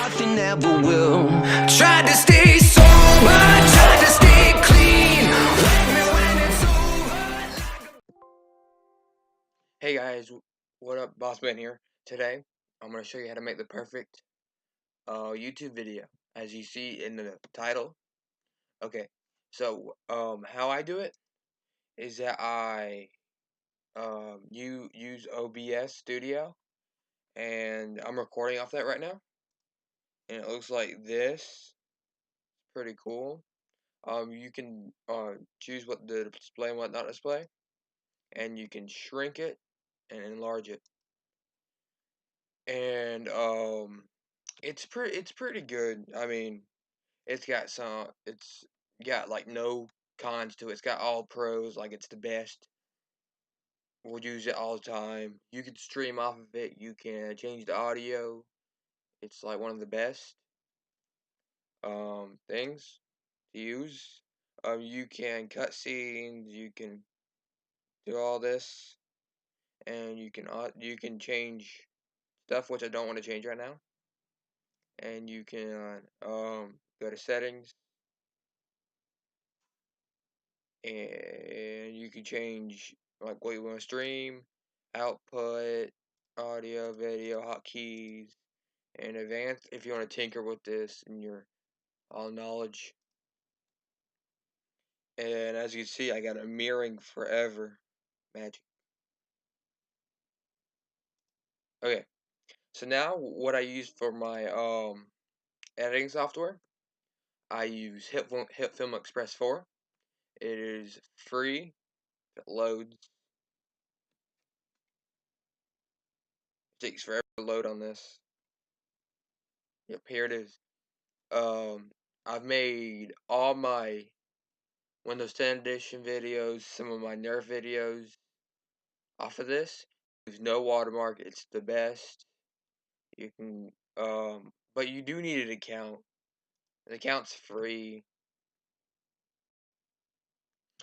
nothing ever will. Tried to stay sober, tried to stay clean. Wake me when it's over. Hey guys, what up? Bossman here. Today, I'm going to show you how to make the perfect YouTube video, as you see in the title. Okay, so how I do it is that I use OBS Studio, and I'm recording off that right now, and it looks like this. Pretty cool. You can choose what to display and what not display, and you can shrink it and enlarge it, and it's pretty good. I mean, it's got like no cons to it. It's got all pros, like it's the best. We'll use it all the time. You can stream off of it. You can change the audio. It's like one of the best things to use. You can cut scenes. You can do all this, and you can change stuff which I don't want to change right now. And you can go to settings, and you can change like what you want to stream, output, audio, video, hotkeys, and advanced if you want to tinker with this in your all knowledge. And as you can see, I got a mirroring forever magic. Okay, so now what I use for my editing software, I use HitFilm Express 4. It is free. It loads. It takes forever to load on this. Yep, here it is. I've made all my Windows 10 edition videos, some of my Nerf videos off of this. There's no watermark. It's the best. You can, but you do need an account. The account's free.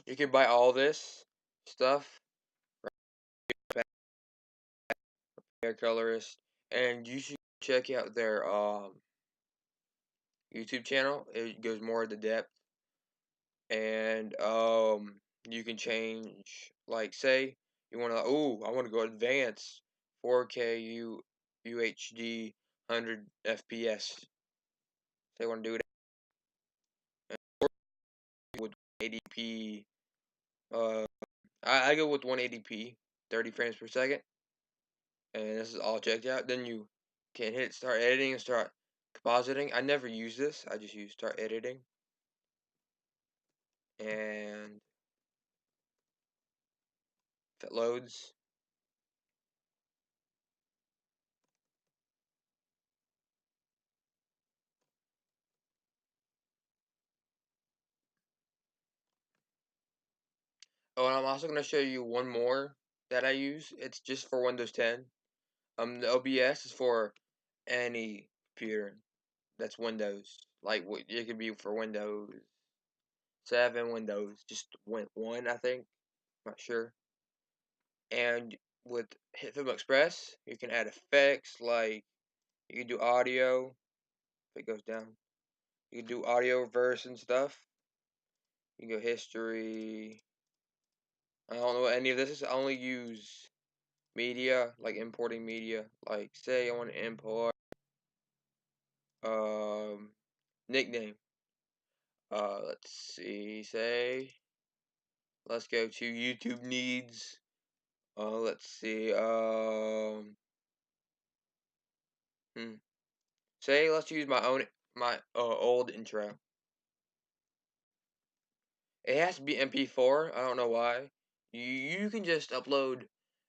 You can buy all this stuff, Hair Colorist, and you should check out their YouTube channel. It goes more into depth, and you can change, like, say you want to, I want to go advanced 4K UHD 100 FPS. They want to do it with 80p. I go with 180p, 30 frames per second, and this is all checked out. Then you can hit start editing and start compositing. I never use this. I just use start editing, and if it loads, oh, and I'm also going to show you one more that I use. It's just for Windows 10. The OBS is for any computer that's Windows. Like, it could be for Windows 7, Windows just one, I think. Not sure. And with HitFilm Express, you can add effects, like you can do audio. If it goes down, you can do audio reverse and stuff. You can go history. I don't know what any of this is. I only use media, like importing media. Like, say I want to import nickname. Let's see. Let's go to YouTube needs. Let's see. Say let's use my old intro. It has to be MP4. I don't know why. You can just upload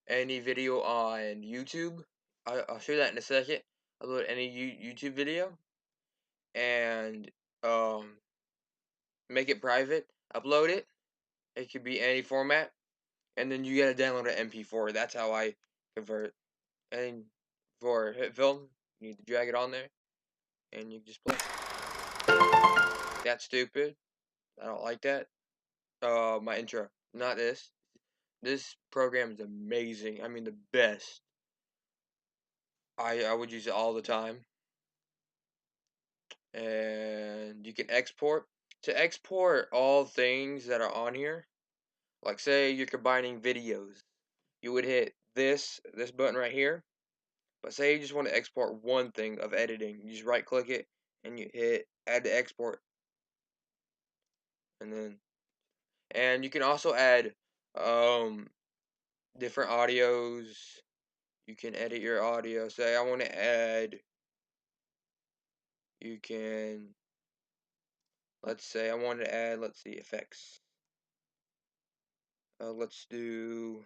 any video on YouTube. I'll show you that in a second. Upload any YouTube video and make it private. Upload it. It could be any format, and then you gotta download an MP4. That's how I convert it. And for HitFilm, you need to drag it on there, and you just play. That's stupid. I don't like that. My intro, not this. This program is amazing. I mean, the best. I would use it all the time. and you can export. To export all things that are on here, like say you're combining videos, you would hit this button right here. But say you just want to export one thing of editing, you just right click it and you hit add to export, and you can also add different audios. You can edit your audio. Say I want to add, you can, let's say I want to add, let's see, effects. Let's do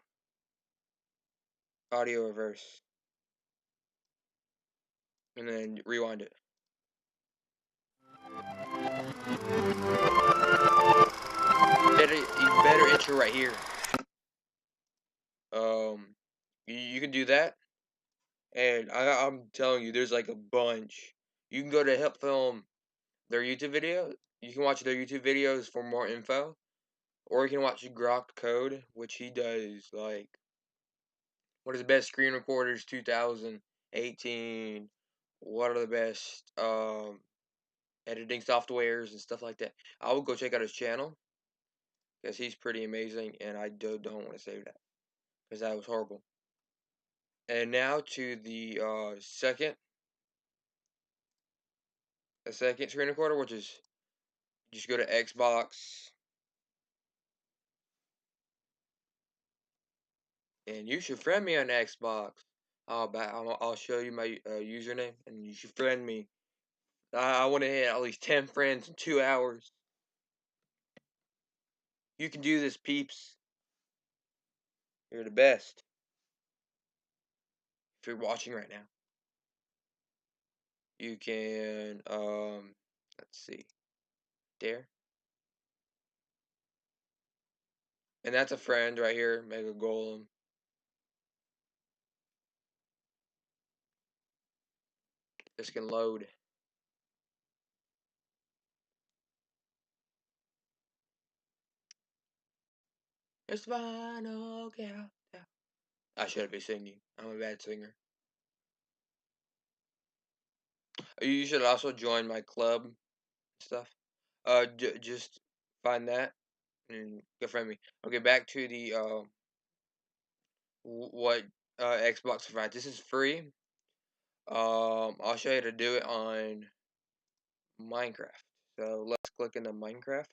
audio reverse, and then rewind it. Better intro right here. You can do that, and I'm telling you, there's like a bunch. You can go to Help Film their YouTube video. You can watch their YouTube videos for more info, or you can watch Grok Code, which he does like what is the best screen recorders 2018. What are the best editing softwares and stuff like that. I would go check out his channel because he's pretty amazing, and I don't want to say that because that was horrible. And now to the second screen recorder, which is just go to Xbox, and you should friend me on Xbox. I'll show you my username, and you should friend me. I want to hit at least 10 friends in 2 hours. You can do this, peeps. You're the best. If you're watching right now, you can let's see, there, and that's a friend right here, Mega Golem. This can load. It's final countdown. I shouldn't be singing. I'm a bad singer. You should also join my club stuff. Just find that and go friend me. Okay, back to the what Xbox provides. This is free. I'll show you how to do it on Minecraft. So let's click into Minecraft,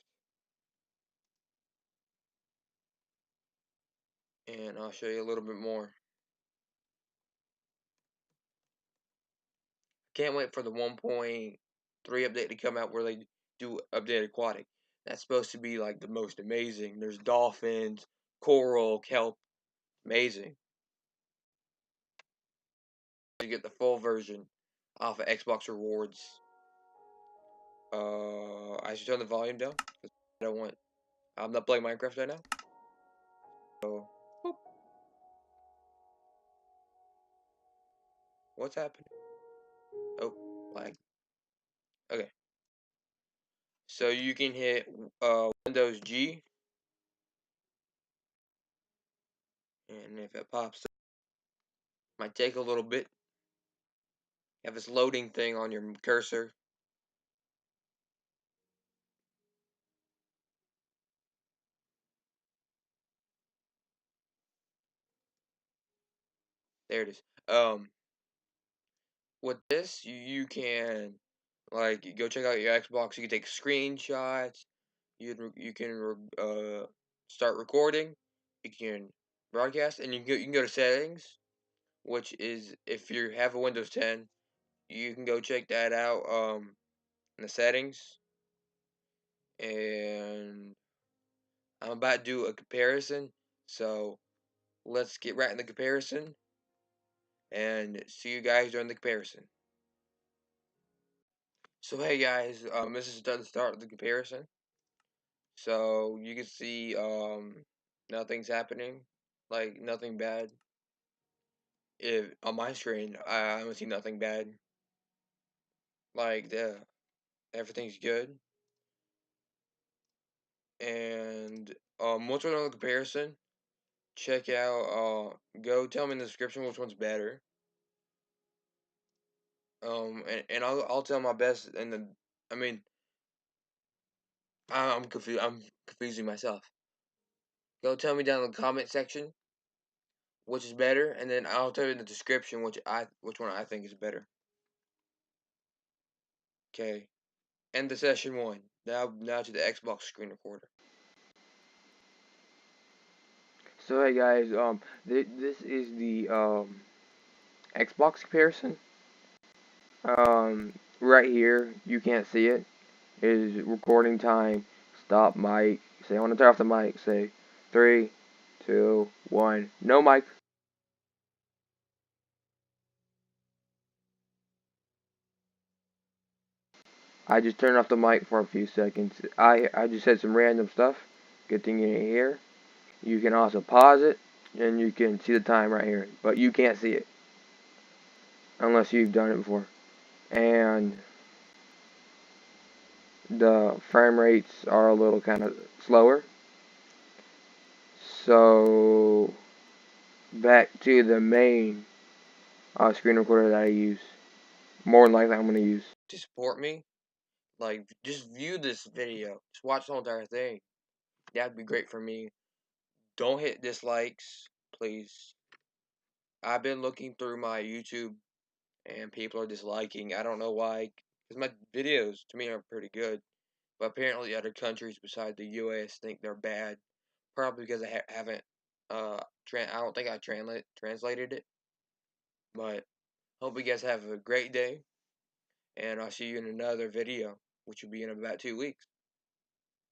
and I'll show you a little bit more. Can't wait for the 1.3 update to come out where they do update aquatic. That's supposed to be like the most amazing. There's dolphins, coral, kelp, amazing. You get the full version off of Xbox Rewards. I should turn the volume down because I don't want. I'm not playing Minecraft right now. So, whoop. What's happening? Oh, lag. Okay. So you can hit Windows G, and if it pops up, might take a little bit. You have this loading thing on your cursor. There it is. With this, you can like you go check out your Xbox. You can take screenshots. You can start recording. You can broadcast, and you can go to settings, which is if you have a Windows 10, you can go check that out in the settings. And I'm about to do a comparison, so let's get right in the comparison and see you guys during the comparison. So hey guys, this is the start of the comparison. So you can see nothing's happening, like nothing bad. If on my screen I don't see nothing bad. Like everything's good. And once we're done the comparison, check out go tell me in the description which one's better. And I'll tell my best in the I mean, I'm confused. I'm confusing myself. Go tell me down in the comment section which is better, and then I'll tell you in the description which one I think is better. Okay. End the session 1. Now to the Xbox screen recorder. So hey guys, this is the Xbox comparison. Right here, you can't see it. It is recording time. Stop mic. Say I want to turn off the mic. Say 3, 2, 1. No mic. I just turned off the mic for a few seconds. I just said some random stuff. Good thing you didn't hear. You can also pause it, and you can see the time right here, but you can't see it unless you've done it before. And the frame rates are a little kind of slower. So back to the main screen recorder that I use. More than likely, I'm going to use. To support me, like, just view this video. Just watch the whole entire thing. That'd be great for me. Don't hit dislikes, please. I've been looking through my YouTube, and people are disliking. I don't know why. Because my videos, to me, are pretty good. But apparently other countries besides the U.S. think they're bad. Probably because I haven't, I don't think I translated it. But hope you guys have a great day. And I'll see you in another video, which will be in about 2 weeks.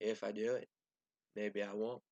If I do it. Maybe I won't.